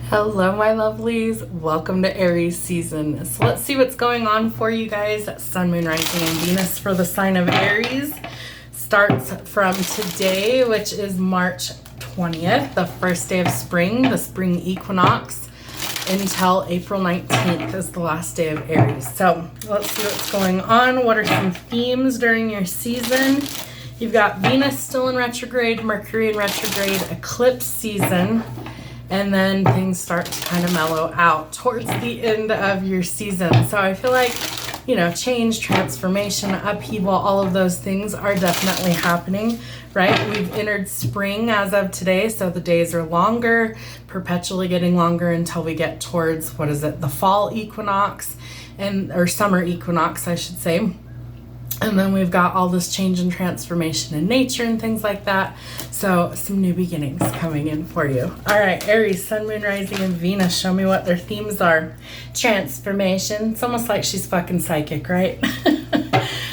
Hello, my lovelies. Welcome to Aries season. So let's see what's going on for you guys. Sun, Moon, Rising, and Venus for the sign of Aries starts from today, which is March 20th, the first day of spring, the spring equinox, until April 19th is the last day of Aries. So let's see what's going on. What are some themes during your season? You've got Venus still in retrograde, Mercury in retrograde, eclipse season, and then things start to kind of mellow out towards the end of your season. So I feel like, you know, change, transformation, upheaval, all of those things are definitely happening, right? We've entered spring as of today, so the days are longer, perpetually getting longer until we get towards, what is it, the fall equinox, or summer equinox, I should say. And then we've got all this change and transformation in nature and things like that. So some new beginnings coming in for you. All right, Aries, Sun, Moon, Rising, and Venus. Show me what their themes are. Transformation. It's almost like she's fucking psychic, right?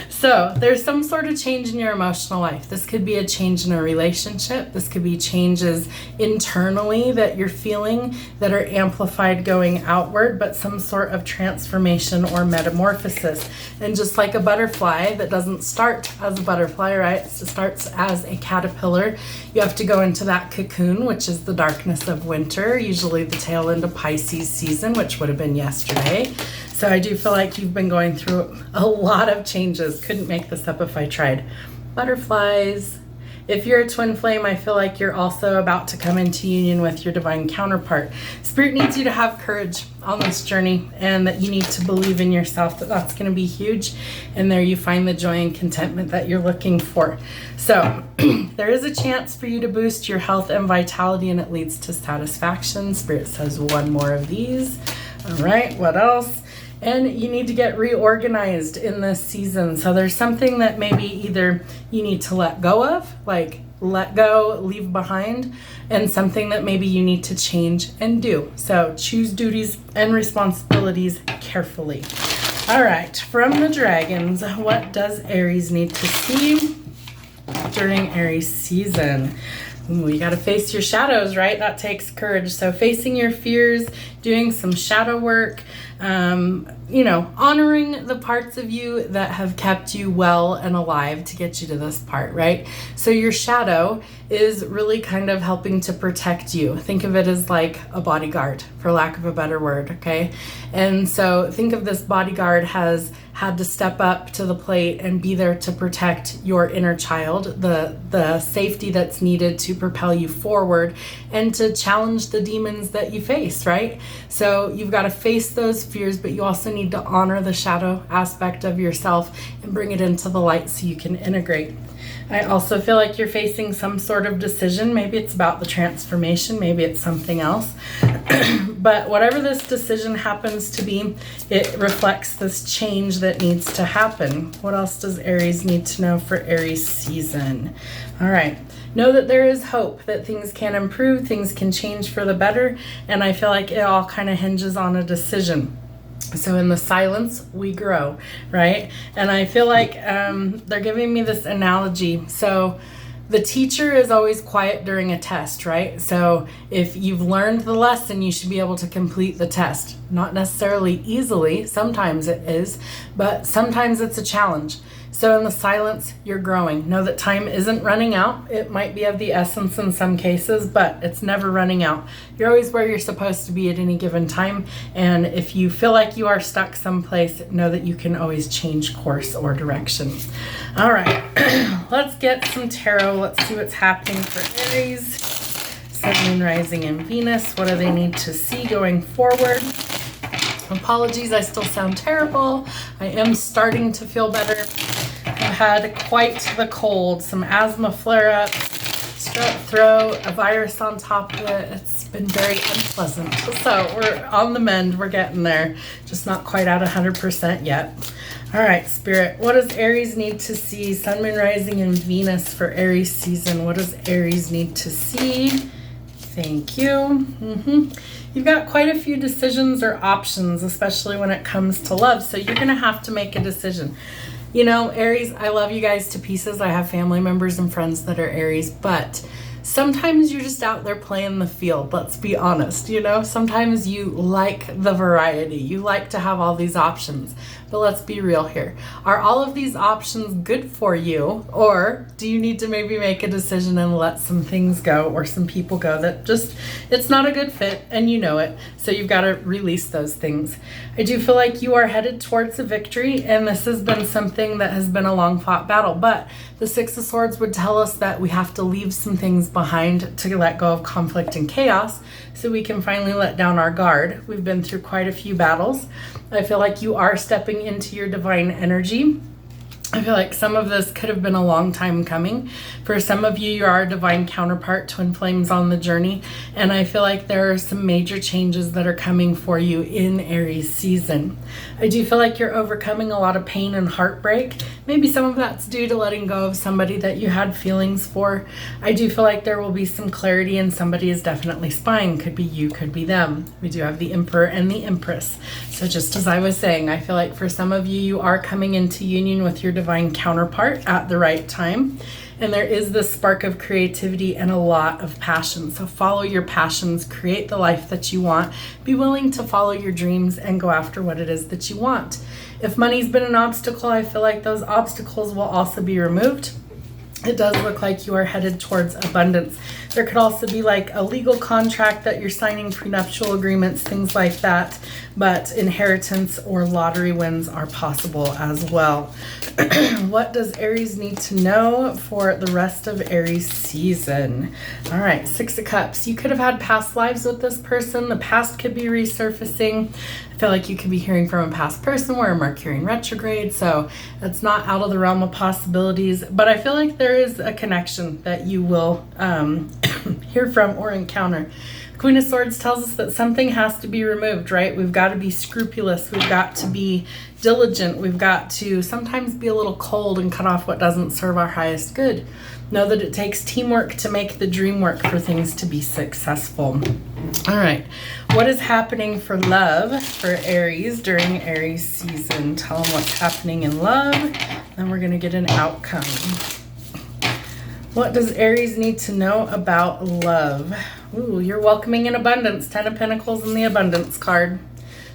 So there's some sort of change in your emotional life. This could be a change in a relationship. This could be changes internally that you're feeling that are amplified going outward, but some sort of transformation or metamorphosis. And just like a butterfly that doesn't start as a butterfly, right? It starts as a caterpillar. You have to go into that cocoon, which is the darkness of winter, usually the tail end of Pisces season, which would have been yesterday. So I do feel like you've been going through a lot of changes. Couldn't make this up if I tried. Butterflies. If you're a twin flame, I feel like you're also about to come into union with your divine counterpart. Spirit needs you to have courage on this journey, and that you need to believe in yourself, that that's going to be huge. And there you find the joy and contentment that you're looking for. So there is a chance for you to boost your health and vitality, and it leads to satisfaction. Spirit says one more of these. All right, what else? And you need to get reorganized in this season. So there's something that maybe either you need to let go of, like let go, leave behind, and something that maybe you need to change and do. So choose duties and responsibilities carefully. All right, from the dragons, what does Aries need to see during Aries season? Ooh, you got to face your shadows, right? That takes courage. So facing your fears, doing some shadow work, honoring the parts of you that have kept you well and alive to get you to this part, right? So your shadow is really kind of helping to protect you. Think of it as like a bodyguard, for lack of a better word, okay? And so think of this bodyguard has had to step up to the plate and be there to protect your inner child, the safety that's needed to propel you forward and to challenge the demons that you face, right? So you've got to face those fears, but you also need to honor the shadow aspect of yourself and bring it into the light so you can integrate. I also feel like you're facing some sort of decision. Maybe it's about the transformation, maybe it's something else. But whatever this decision happens to be, it reflects this change that needs to happen. What else does Aries need to know for Aries season? All right. Know that there is hope, that things can improve, things can change for the better, and I feel like it all kind of hinges on a decision. So in the silence, we grow, right? And I feel like they're giving me this analogy. So the teacher is always quiet during a test, right? So if you've learned the lesson, you should be able to complete the test. Not necessarily easily, sometimes it is, but sometimes it's a challenge. So in the silence, you're growing. Know that time isn't running out. It might be of the essence in some cases, but it's never running out. You're always where you're supposed to be at any given time. And if you feel like you are stuck someplace, know that you can always change course or direction. All right, let's get some tarot. Let's see what's happening for Aries, Sun, Moon, Rising, and Venus. What do they need to see going forward? Apologies, I still sound terrible. I am starting to feel better. I've had quite the cold, some asthma flare-ups, strep throat, a virus on top of it. It's been very unpleasant. So we're on the mend, we're getting there. Just not quite at 100% yet. All right, Spirit, what does Aries need to see? Sun, Moon, Rising, and Venus for Aries season. What does Aries need to see? Thank you. You've got quite a few decisions or options, especially when it comes to love. So you're going to have to make a decision. You know, Aries, I love you guys to pieces. I have family members and friends that are Aries, but sometimes you're just out there playing the field. Let's be honest, you know, sometimes you like the variety. You like to have all these options. But let's be real here. Are all of these options good for you? Or do you need to maybe make a decision and let some things go or some people go that just, it's not a good fit and you know it. So you've got to release those things. I do feel like you are headed towards a victory, and this has been something that has been a long fought battle. But the Six of Swords would tell us that we have to leave some things behind to let go of conflict and chaos so we can finally let down our guard. We've been through quite a few battles. I feel like you are stepping into your divine energy. I feel like some of this could have been a long time coming. For some of you, you are a divine counterpart, twin flames on the journey. And I feel like there are some major changes that are coming for you in Aries season. I do feel like you're overcoming a lot of pain and heartbreak. Maybe some of that's due to letting go of somebody that you had feelings for. I do feel like there will be some clarity, and somebody is definitely spying. Could be you, could be them. We do have the Emperor and the Empress. So just as I was saying, I feel like for some of you, you are coming into union with your divine counterpart at the right time. And there is this spark of creativity and a lot of passion. So follow your passions, create the life that you want, be willing to follow your dreams and go after what it is that you want. If money's been an obstacle, I feel like those obstacles will also be removed. It does look like you are headed towards abundance. There could also be like a legal contract that you're signing, prenuptial agreements, things like that. But inheritance or lottery wins are possible as well. What does Aries need to know for the rest of Aries season? All right, Six of Cups. You could have had past lives with this person. The past could be resurfacing. I feel like you could be hearing from a past person. We're in Mercury in retrograde, so it's not out of the realm of possibilities. But I feel like there is a connection that you will hear from or encounter. Queen of Swords tells us that something has to be removed, right? We've got to be scrupulous. We've got to be diligent. We've got to sometimes be a little cold and cut off what doesn't serve our highest good. Know that it takes teamwork to make the dream work for things to be successful. All right. What is happening for love for Aries during Aries season? Tell them what's happening in love. Then we're going to get an outcome. What does Aries need to know about love? Ooh, you're welcoming in abundance. 10 of Pentacles and the Abundance card.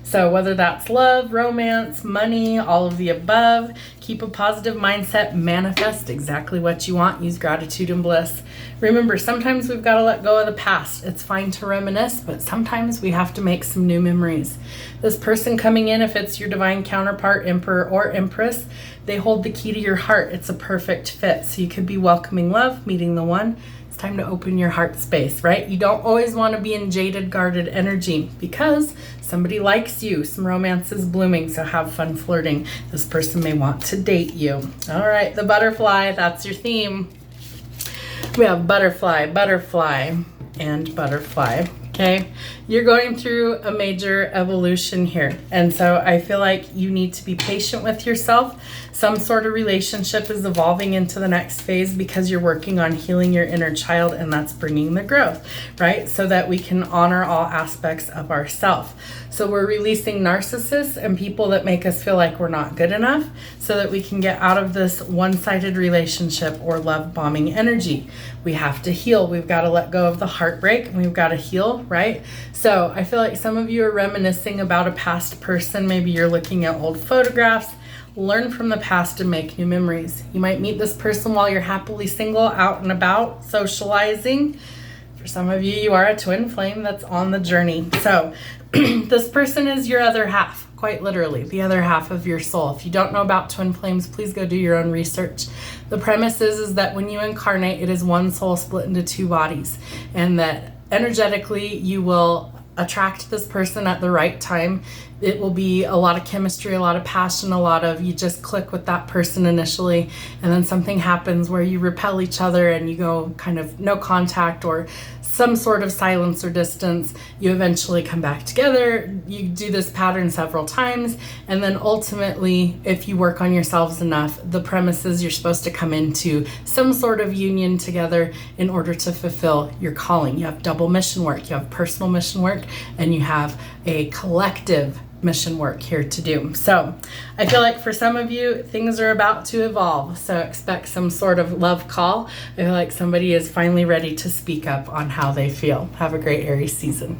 So whether that's love, romance, money, all of the above, keep a positive mindset, manifest exactly what you want, use gratitude and bliss. Remember, sometimes we've got to let go of the past. It's fine to reminisce, but sometimes we have to make some new memories. This person coming in, if it's your divine counterpart, Emperor or Empress, they hold the key to your heart. It's a perfect fit. So you could be welcoming love, meeting the one. Time to open your heart space, right? You don't always want to be in jaded, guarded energy because somebody likes you. Some romance is blooming, so have fun flirting. This person may want to date you. All right, the butterfly, that's your theme. We have butterfly, butterfly, and butterfly. Okay, you're going through a major evolution here. And so I feel like you need to be patient with yourself. Some sort of relationship is evolving into the next phase because you're working on healing your inner child, and that's bringing the growth, right? So that we can honor all aspects of ourselves. So we're releasing narcissists and people that make us feel like we're not good enough so that we can get out of this one-sided relationship or love bombing energy. We have to heal. We've got to let go of the heartbreak, and we've got to heal, right? So I feel like some of you are reminiscing about a past person. Maybe you're looking at old photographs. Learn from the past and make new memories. You might meet this person while you're happily single, out and about, socializing. For some of you, you are a twin flame that's on the journey. So this person is your other half, quite literally, the other half of your soul. If you don't know about twin flames, please go do your own research. The premise is that when you incarnate, it is one soul split into two bodies, and that energetically you will attract this person at the right time. It will be a lot of chemistry, a lot of passion, a lot of you just click with that person initially, and then something happens where you repel each other and you go kind of no contact or some sort of silence or distance. You eventually come back together. You do this pattern several times, and then ultimately, if you work on yourselves enough, the premise is you're supposed to come into some sort of union together in order to fulfill your calling. You have double mission work. You have personal mission work, and you have a collective mission work here to do. So I feel like for some of you, things are about to evolve. So expect some sort of love call. I feel like somebody is finally ready to speak up on how they feel. Have a great Aries season.